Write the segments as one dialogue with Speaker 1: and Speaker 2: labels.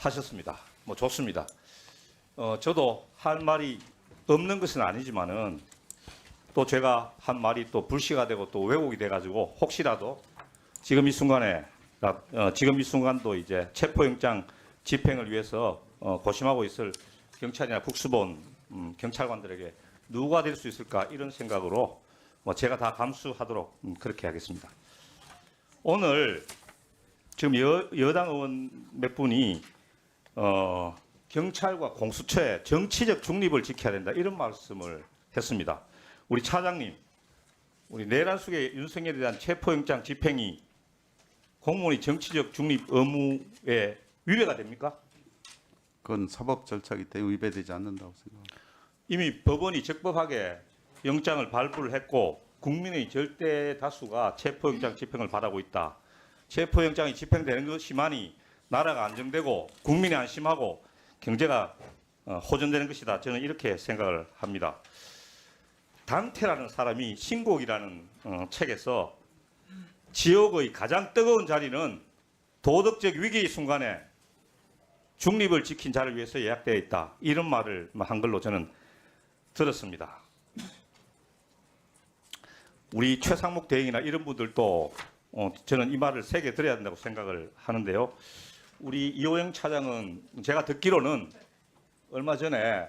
Speaker 1: 하셨습니다. 뭐 좋습니다. 저도 할 말이 없는 것은 아니지만은 또 제가 한 말이 또 불씨가 되고 또 왜곡이 돼가지고 혹시라도 지금 이 순간도 이제 체포영장 집행을 위해서 고심하고 있을 경찰이나 국수본 경찰관들에게 누가 될 수 있을까 이런 생각으로 뭐 제가 다 감수하도록 그렇게 하겠습니다. 오늘 지금 여당 의원 몇 분이 경찰과 공수처의 정치적 중립을 지켜야 된다 이런 말씀을 했습니다. 우리 차장님, 우리 내란 속의 윤석열에 대한 체포영장 집행이 공무원의 정치적 중립 의무에 위배가 됩니까?
Speaker 2: 그건 사법 절차이기 때문에 위배되지 않는다고 생각합니다.
Speaker 1: 이미 법원이 적법하게 영장을 발부를 했고 국민의 절대 다수가 체포영장 집행을 바라고 있다. 체포영장이 집행되는 것이만이 나라가 안정되고 국민이 안심하고 경제가 호전되는 것이다. 저는 이렇게 생각을 합니다. 단태라는 사람이 신곡이라는 책에서 지옥의 가장 뜨거운 자리는 도덕적 위기의 순간에 중립을 지킨 자를 위해서 예약되어 있다. 이런 말을 한글로 저는 들었습니다. 우리 최상목 대행이나 이런 분들도 저는 이 말을 새겨 들어야 된다고 생각을 하는데요. 우리 이호영 차장은 제가 듣기로는 얼마 전에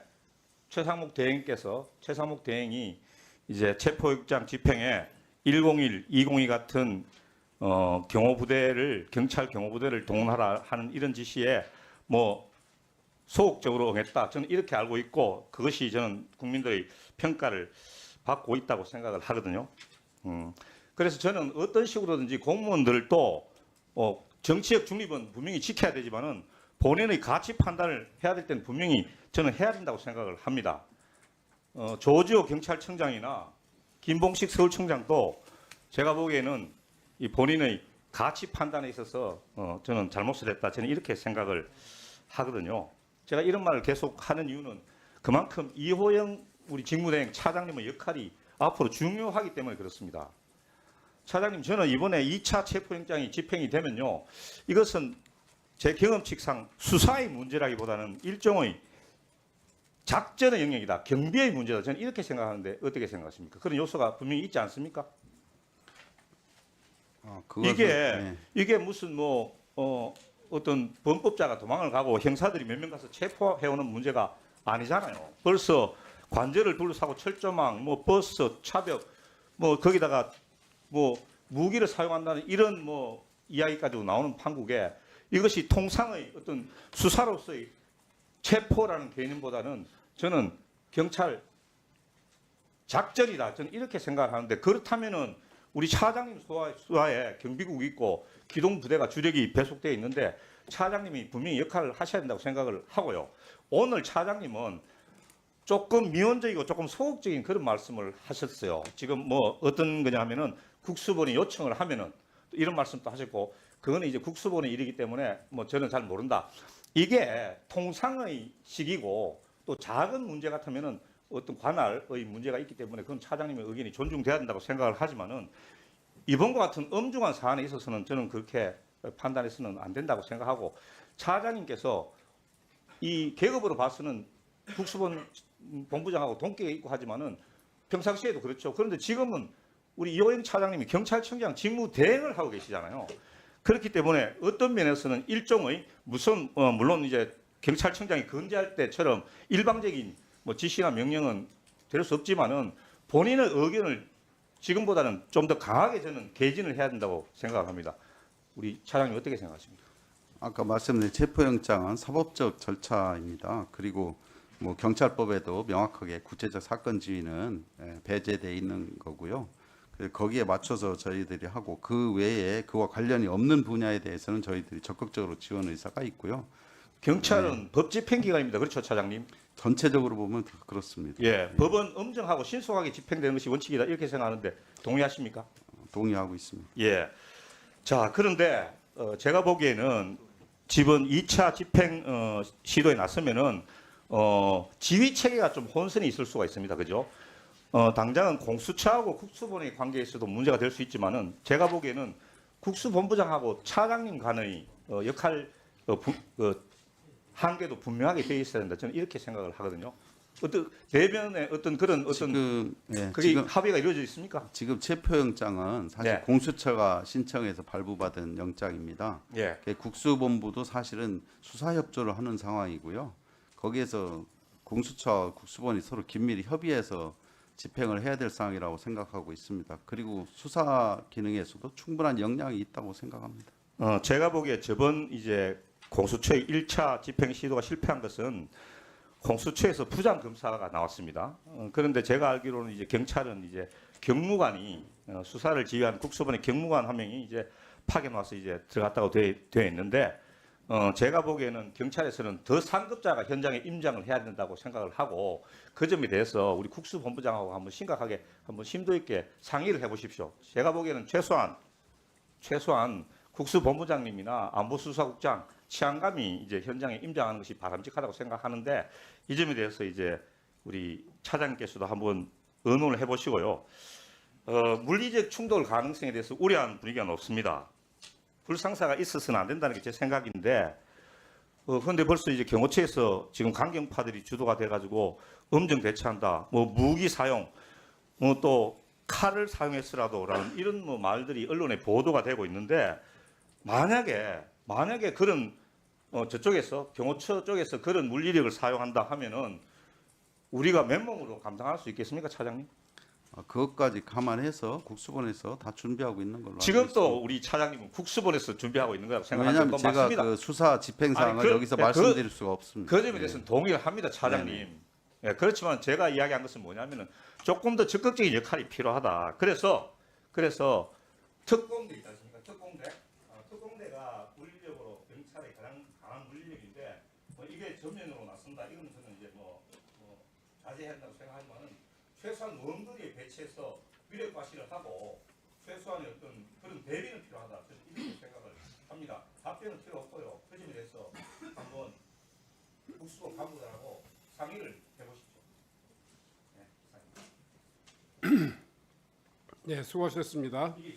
Speaker 1: 최상목 대행이 이제 체포영장 집행에 101, 202 같은 경찰 경호부대를 동원하라 하는 이런 지시에 뭐 소극적으로 응했다. 저는 이렇게 알고 있고 그것이 저는 국민들의 평가를 받고 있다고 생각을 하거든요. 그래서 저는 어떤 식으로든지 공무원들도 정치적 중립은 분명히 지켜야 되지만은 본인의 가치 판단을 해야 될 때는 분명히 저는 해야 된다고 생각을 합니다. 조지호 경찰청장이나 김봉식 서울청장도 제가 보기에는 이 본인의 가치 판단에 있어서 저는 잘못을 했다. 저는 이렇게 생각을 하거든요. 제가 이런 말을 계속 하는 이유는 그만큼 이호영 우리 직무대행 차장님의 역할이 앞으로 중요하기 때문에 그렇습니다. 차장님, 저는 이번에 2차 체포영장이 집행이 되면요. 이것은 제 경험칙상 수사의 문제라기보다는 일종의 작전의 영역이다. 경비의 문제다. 저는 이렇게 생각하는데 어떻게 생각하십니까? 그런 요소가 분명히 있지 않습니까? 이게 무슨 어떤 범법자가 도망을 가고 형사들이 몇 명 가서 체포해오는 문제가 아니잖아요. 벌써 관절을 둘러싸고 철조망, 버스, 차벽, 거기다가 무기를 사용한다는 이런 이야기까지도 나오는 판국에 이것이 통상의 어떤 수사로서의 체포라는 개념보다는 저는 경찰 작전이다. 저는 이렇게 생각하는데 그렇다면은 우리 차장님 수하에 경비국이 있고 기동부대가 주력이 배속되어 있는데 차장님이 분명히 역할을 하셔야 된다고 생각을 하고요. 오늘 차장님은 조금 미온적이고 조금 소극적인 그런 말씀을 하셨어요. 지금 어떤 거냐 하면은 국수본이 요청을 하면은 이런 말씀도 하셨고 그거는 이제 국수본의 일이기 때문에 저는 잘 모른다. 이게 통상의 시기고 또 작은 문제 같으면은 어떤 관할의 문제가 있기 때문에 그건 차장님의 의견이 존중돼야 된다고 생각을 하지만은 이번과 같은 엄중한 사안에 있어서는 저는 그렇게 판단해서는 안 된다고 생각하고 차장님께서 이 계급으로 봐서는 국수본 본부장하고 동기가 있고 하지만은 평상시에도 그렇죠. 그런데 지금은 우리 이호영 차장님이 경찰청장 직무 대행을 하고 계시잖아요. 그렇기 때문에 어떤 면에서는 일종의 물론 이제 경찰청장이 건재할 때처럼 일방적인 지시나 명령은 될 수 없지만은 본인의 의견을 지금보다는 좀 더 강하게 저는 개진을 해야 된다고 생각합니다. 우리 차장님 어떻게 생각하십니까?
Speaker 2: 아까 말씀드린 체포영장은 사법적 절차입니다. 그리고 경찰법에도 명확하게 구체적 사건 지휘는 배제되어 있는 거고요. 거기에 맞춰서 저희들이 하고 그 외에 그와 관련이 없는 분야에 대해서는 저희들이 적극적으로 지원 의사가 있고요.
Speaker 1: 경찰은 법 집행기관입니다. 그렇죠, 차장님?
Speaker 2: 전체적으로 보면 그렇습니다.
Speaker 1: 예, 법은 엄정하고 신속하게 집행되는 것이 원칙이다 이렇게 생각하는데 동의하십니까?
Speaker 2: 동의하고 있습니다.
Speaker 1: 예. 자, 그런데 제가 보기에는 지금 2차 집행 시도에 나서면은 지휘 체계가 좀 혼선이 있을 수가 있습니다. 그죠? 당장은 공수처하고 국수본의 관계에서도 문제가 될 수 있지만은 제가 보기에는 국수본부장하고 차장님 간의 역할 한계도 분명하게 돼 있어야 된다. 저는 이렇게 생각을 하거든요. 어떤 대변의 어떤 그런 어떤
Speaker 2: 지금
Speaker 1: 그게
Speaker 2: 지금
Speaker 1: 합의가 이루어져 있습니까?
Speaker 2: 지금 체포영장은 사실
Speaker 1: 네.
Speaker 2: 공수처가 신청해서 발부받은 영장입니다.
Speaker 1: 예.
Speaker 2: 국수본부도 사실은 수사 협조를 하는 상황이고요. 거기에서 공수처와 국수본이 서로 긴밀히 협의해서 집행을 해야 될 상황이라고 생각하고 있습니다. 그리고 수사 기능에서도 충분한 역량이 있다고 생각합니다.
Speaker 1: 제가 보기에 저번 이제 공수처의 1차 집행 시도가 실패한 것은 공수처에서 부장 검사가 나왔습니다. 그런데 제가 알기로는 이제 경찰은 이제 경무관이 수사를 지휘한 국수본의 경무관 한 명이 이제 파견 와서 이제 들어갔다고 되어 있는데 제가 보기에는 경찰에서는 더 상급자가 현장에 임장을 해야 된다고 생각을 하고 그 점에 대해서 우리 국수본부장하고 한번 심각하게 한번 심도 있게 상의를 해보십시오. 제가 보기에는 최소한 국수본부장님이나 안보수사국장 치안감이 이제 현장에 임장하는 것이 바람직하다고 생각하는데 이 점에 대해서 이제 우리 차장님께서도 한번 의논을 해보시고요. 물리적 충돌 가능성에 대해서 우려하는 분위기가 높습니다. 불상사가 있어서는 안 된다는 게 제 생각인데, 그런데 벌써 이제 경호처에서 지금 강경파들이 주도가 돼가지고 엄정 대처한다, 뭐 무기 사용, 뭐 또 칼을 사용했으라도라는 이런 뭐 말들이 언론에 보도가 되고 있는데, 만약에 그런 저쪽에서 경호처 쪽에서 그런 물리력을 사용한다 하면은 우리가 맨몸으로 감당할 수 있겠습니까, 차장님?
Speaker 2: 그것까지 감안해서 국수본에서 다 준비하고 있는 걸로
Speaker 1: 지금
Speaker 2: 알고 있습니다.
Speaker 1: 또 우리 차장님은 국수본에서 준비하고 있는 거라고 생각하는
Speaker 2: 왜냐하면
Speaker 1: 건
Speaker 2: 제가
Speaker 1: 맞습니다.
Speaker 2: 그 수사 집행 사항을
Speaker 1: 아니,
Speaker 2: 여기서 말씀드릴 수가 없습니다.
Speaker 1: 그 점에 대해서는 동의를 합니다, 차장님.
Speaker 2: 네네.
Speaker 1: 예, 그렇지만 제가 이야기한 것은 뭐냐면은 조금 더 적극적인 역할이 필요하다. 그래서 특공대 있지 않습니까? 특공대가 물리력으로 경찰의 가장 강한 물리력인데 이게 전면으로 나선다. 이거는 저는 이제 자제해야 한다고 생각하지만은 최소한 원거리에 배치해서 위력 과시를 하고 최소한의 어떤 그런 대비는 필요하다. 저는 이렇게 생각을 합니다. 답변은 필요 없고요. 그 점에 대해서 한번 국수본 간부들하고 상의를 해보십시오. 네,
Speaker 3: 네, 수고하셨습니다.
Speaker 1: 이게